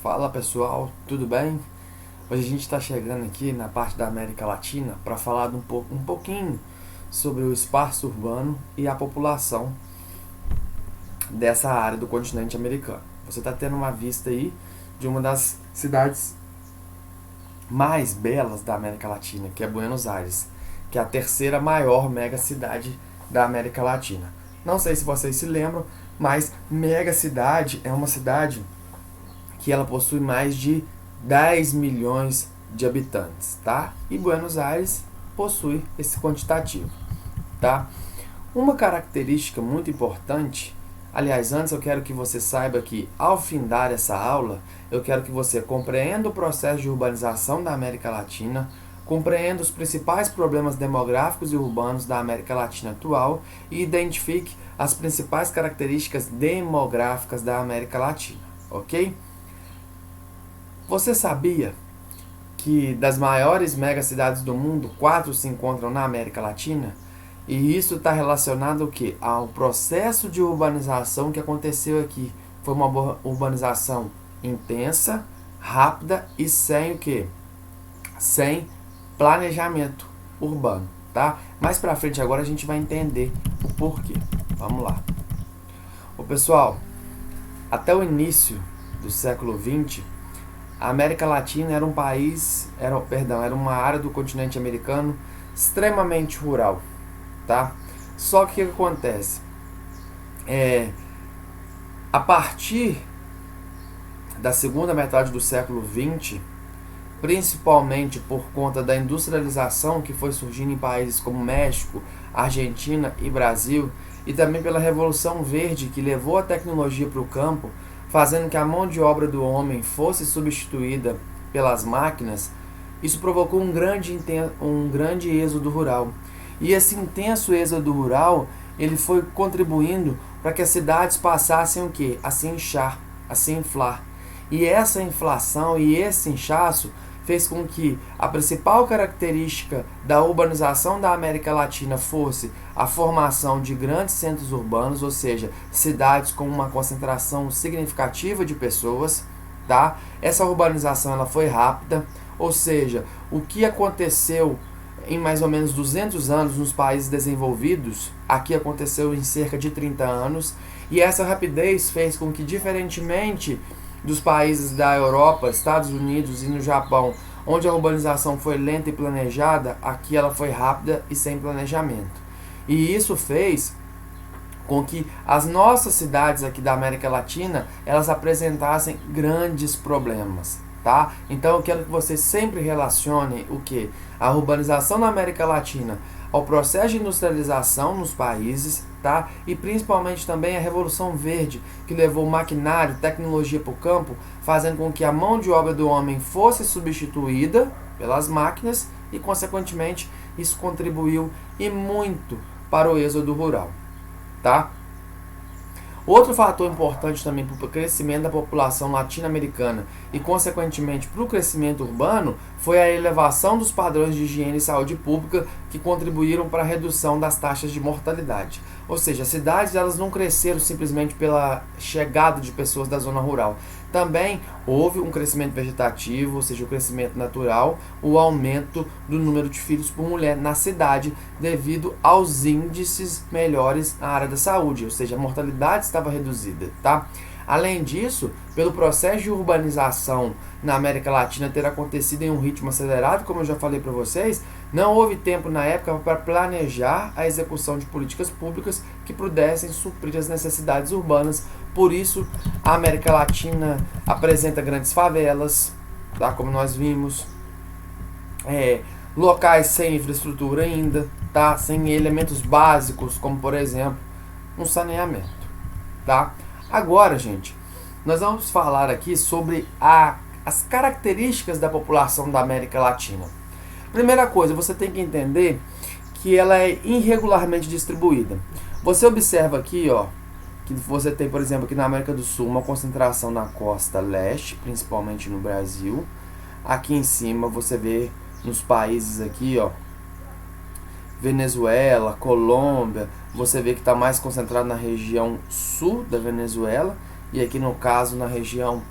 Fala pessoal, tudo bem? Hoje a gente está chegando aqui na parte da América Latina para falar um pouquinho sobre o espaço urbano e a população dessa área do continente americano. Você está tendo uma vista aí de uma das cidades mais belas da América Latina, que é Buenos Aires, que é a terceira maior mega cidade da América Latina. Não sei se vocês se lembram, mas mega cidade é uma cidade que ela possui mais de 10 milhões de habitantes, tá? E Buenos Aires possui esse quantitativo, tá? Uma característica muito importante, aliás, antes eu quero que você saiba que ao findar essa aula, eu quero que você compreenda o processo de urbanização da América Latina, compreenda os principais problemas demográficos e urbanos da América Latina atual e identifique as principais características demográficas da América Latina, ok? Você sabia que das maiores megacidades do mundo, 4 se encontram na América Latina? E isso está relacionado ao quê? Ao processo de urbanização que aconteceu aqui. Foi uma urbanização intensa, rápida e sem o quê? Sem planejamento urbano, tá? Mais pra frente agora a gente vai entender o porquê. Vamos lá. Ô pessoal, até o início do século XX, a América Latina era era uma área do continente americano extremamente rural, tá? Só que o que acontece? A partir da segunda metade do século XX, principalmente por conta da industrialização que foi surgindo em países como México, Argentina e Brasil, e também pela Revolução Verde que levou a tecnologia para o campo, fazendo que a mão de obra do homem fosse substituída pelas máquinas, isso provocou um grande êxodo rural. E esse intenso êxodo rural, ele foi contribuindo para que as cidades passassem o quê? A se inchar, a se inflar. E essa inflação e esse inchaço fez com que a principal característica da urbanização da América Latina fosse a formação de grandes centros urbanos, ou seja, cidades com uma concentração significativa de pessoas, tá? Essa urbanização ela foi rápida, ou seja, o que aconteceu em mais ou menos 200 anos nos países desenvolvidos, aqui aconteceu em cerca de 30 anos, e essa rapidez fez com que, diferentemente dos países da Europa, Estados Unidos e no Japão, onde a urbanização foi lenta e planejada, aqui ela foi rápida e sem planejamento. E isso fez com que as nossas cidades aqui da América Latina, elas apresentassem grandes problemas, tá? Então eu quero que vocês sempre relacionem o que? A urbanização na América Latina ao processo de industrialização nos países, tá? E principalmente também a Revolução Verde, que levou maquinário, tecnologia para o campo, fazendo com que a mão de obra do homem fosse substituída pelas máquinas e, consequentemente, isso contribuiu e muito para o êxodo rural, tá? Outro fator importante também para o crescimento da população latino-americana e, consequentemente, para o crescimento urbano foi a elevação dos padrões de higiene e saúde pública que contribuíram para a redução das taxas de mortalidade. Ou seja, as cidades elas não cresceram simplesmente pela chegada de pessoas da zona rural. Também houve um crescimento vegetativo, ou seja, o crescimento natural, o aumento do número de filhos por mulher na cidade devido aos índices melhores na área da saúde, ou seja, a mortalidade estava reduzida, tá? Além disso, pelo processo de urbanização na América Latina ter acontecido em um ritmo acelerado, como eu já falei para vocês, não houve tempo na época para planejar a execução de políticas públicas que pudessem suprir as necessidades urbanas. Por isso, a América Latina apresenta grandes favelas, tá? Como nós vimos, locais sem infraestrutura ainda, tá? Sem elementos básicos, como por exemplo, um saneamento, tá? Agora, gente, nós vamos falar aqui sobre as características da população da América Latina. Primeira coisa, você tem que entender que ela é irregularmente distribuída. Você observa aqui, ó, que você tem, por exemplo, aqui na América do Sul, uma concentração na costa leste, principalmente no Brasil. Aqui em cima você vê nos países aqui, ó, Venezuela, Colômbia, você vê que está mais concentrado na região sul da Venezuela e aqui no caso na região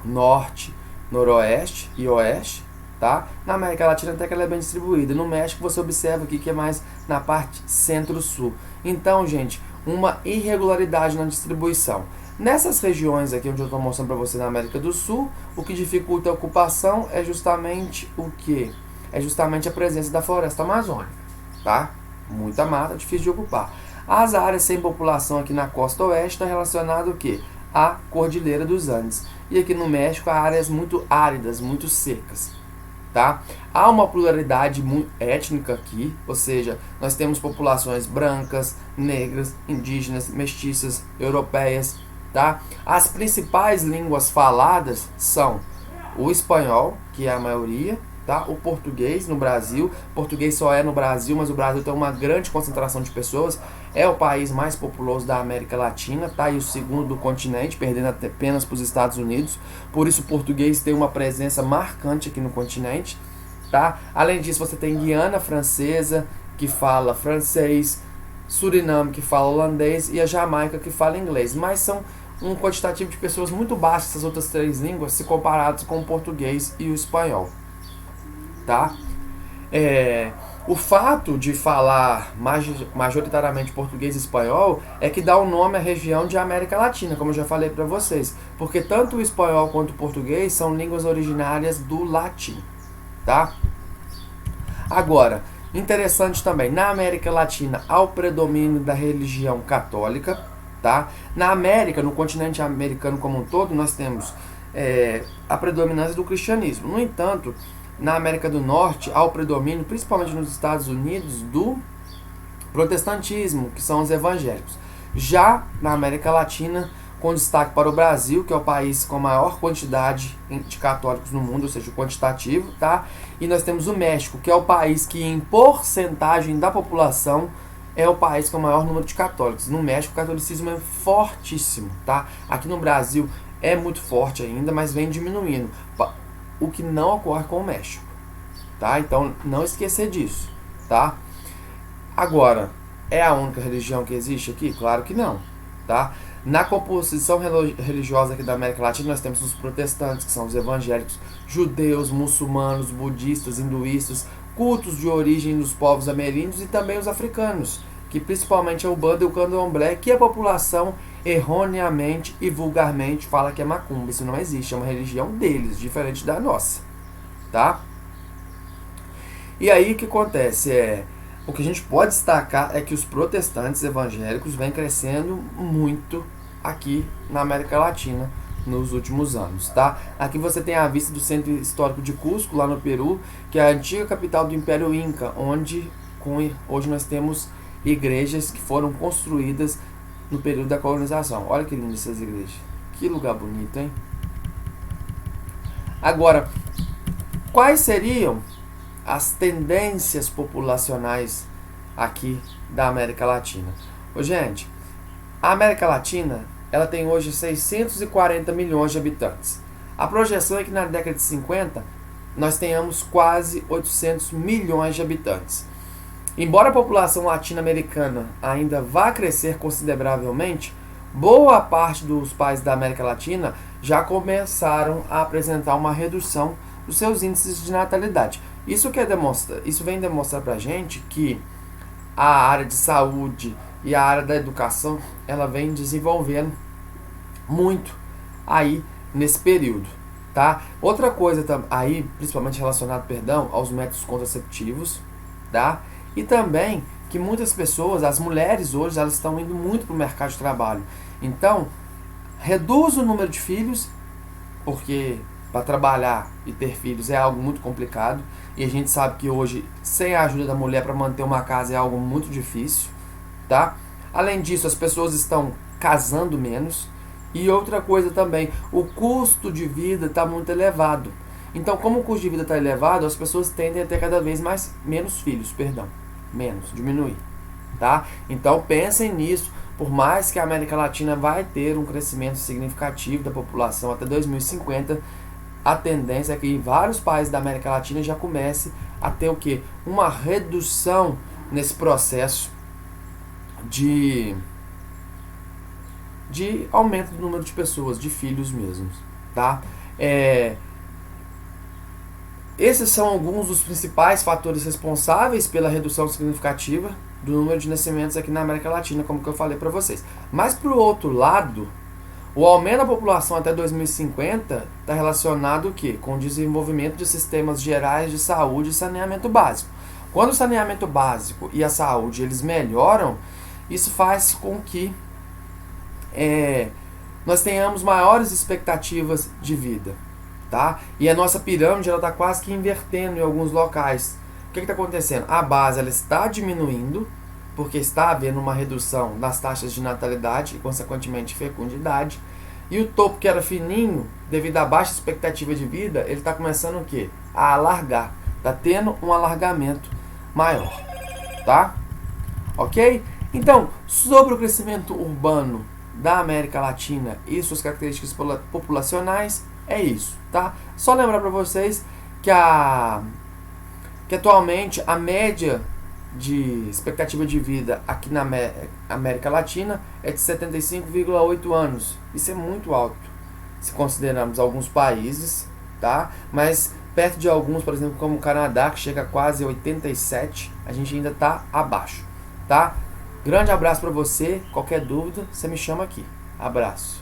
norte, noroeste e oeste, tá? Na América Latina até que ela é bem distribuída. No México você observa aqui que é mais na parte centro-sul. Então, gente, uma irregularidade na distribuição. Nessas regiões aqui onde eu estou mostrando para você na América do Sul, o que dificulta a ocupação é justamente o quê? É justamente a presença da floresta amazônica, tá? Muita mata, difícil de ocupar. As áreas sem população aqui na costa oeste estão relacionadas o quê? À Cordilheira dos Andes. E aqui no México, há áreas muito áridas, muito secas, tá? Há uma pluralidade étnica aqui, ou seja, nós temos populações brancas, negras, indígenas, mestiças, europeias, tá? As principais línguas faladas são o espanhol, que é a maioria, tá? O português no Brasil. O português só é no Brasil, mas o Brasil tem uma grande concentração de pessoas. É o país mais populoso da América Latina, tá? E o segundo do continente, perdendo apenas para os Estados Unidos. Por isso o português tem uma presença marcante aqui no continente, tá? Além disso, você tem Guiana Francesa, que fala francês, Suriname, que fala holandês, e a Jamaica, que fala inglês. Mas são um quantitativo de pessoas muito baixo, essas outras três línguas, se comparados com o português e o espanhol, tá? O fato de falar majoritariamente português e espanhol é que dá o nome à região de América Latina, como eu já falei para vocês, porque tanto o espanhol quanto o português são línguas originárias do latim, tá? Agora, interessante também, na América Latina há o predomínio da religião católica, tá? Na América, no continente americano como um todo, nós temos a predominância do cristianismo. No entanto, na América do Norte há o predomínio, principalmente nos Estados Unidos, do protestantismo, que são os evangélicos. Já na América Latina, com destaque para o Brasil, que é o país com a maior quantidade de católicos no mundo, ou seja, o quantitativo, tá? E nós temos o México, que é o país que em porcentagem da população é o país com o maior número de católicos. No México o catolicismo é fortíssimo, tá? Aqui no Brasil é muito forte ainda, mas vem diminuindo, o que não ocorre com o México, tá? Então não esquecer disso, tá? Agora, é a única religião que existe aqui? Claro que não, tá? Na composição religiosa aqui da América Latina, nós temos os protestantes, que são os evangélicos, judeus, muçulmanos, budistas, hinduístas, cultos de origem dos povos ameríndios e também os africanos, que principalmente é o banda e o candomblé, que a população erroneamente e vulgarmente fala que é macumba. Isso não existe, é uma religião deles, diferente da nossa, tá? E aí o que acontece? O que a gente pode destacar é que os protestantes evangélicos vêm crescendo muito aqui na América Latina nos últimos anos, tá? Aqui você tem a vista do Centro Histórico de Cusco, lá no Peru, que é a antiga capital do Império Inca, onde hoje nós temos igrejas que foram construídas no período da colonização. Olha que lindas essas igrejas. Que lugar bonito, hein? Agora, quais seriam as tendências populacionais aqui da América Latina? Gente, a América Latina ela tem hoje 640 milhões de habitantes. A projeção é que na década de 50 nós tenhamos quase 800 milhões de habitantes. Embora a população latino-americana ainda vá crescer consideravelmente, boa parte dos países da América Latina já começaram a apresentar uma redução dos seus índices de natalidade. Isso vem demonstrar para a gente que a área de saúde e a área da educação ela vem desenvolvendo muito aí nesse período, tá? Outra coisa aí, principalmente relacionado, aos métodos contraceptivos, tá? E também que muitas pessoas, as mulheres hoje, elas estão indo muito para o mercado de trabalho. Então, reduz o número de filhos, porque para trabalhar e ter filhos é algo muito complicado. E a gente sabe que hoje, sem a ajuda da mulher para manter uma casa é algo muito difícil, tá? Além disso, as pessoas estão casando menos. E outra coisa também, o custo de vida está muito elevado. Então, como o custo de vida está elevado, as pessoas tendem a ter cada vez menos filhos, diminuir, tá? Então, pensem nisso. Por mais que a América Latina vai ter um crescimento significativo da população até 2050, a tendência é que em vários países da América Latina já comece a ter o quê? Uma redução nesse processo de aumento do número de pessoas, de filhos mesmos, tá? Esses são alguns dos principais fatores responsáveis pela redução significativa do número de nascimentos aqui na América Latina, como que eu falei para vocês. Mas, por outro lado, o aumento da população até 2050 está relacionado o quê? Com o desenvolvimento de sistemas gerais de saúde e saneamento básico. Quando o saneamento básico e a saúde eles melhoram, isso faz com que nós tenhamos maiores expectativas de vida. Tá? E a nossa pirâmide está quase que invertendo em alguns locais. O que está acontecendo? A base ela está diminuindo, porque está havendo uma redução nas taxas de natalidade e, consequentemente, fecundidade. E o topo, que era fininho, devido à baixa expectativa de vida, ele está começando o quê? A alargar. Está tendo um alargamento maior. Tá? Ok? Então, sobre o crescimento urbano da América Latina e suas características populacionais, é isso, tá? Só lembrar para vocês que atualmente a média de expectativa de vida aqui na América Latina é de 75,8 anos. Isso é muito alto, se considerarmos alguns países, tá? Mas perto de alguns, por exemplo, como o Canadá, que chega a quase 87, a gente ainda está abaixo, tá? Grande abraço para você. Qualquer dúvida, você me chama aqui. Abraço.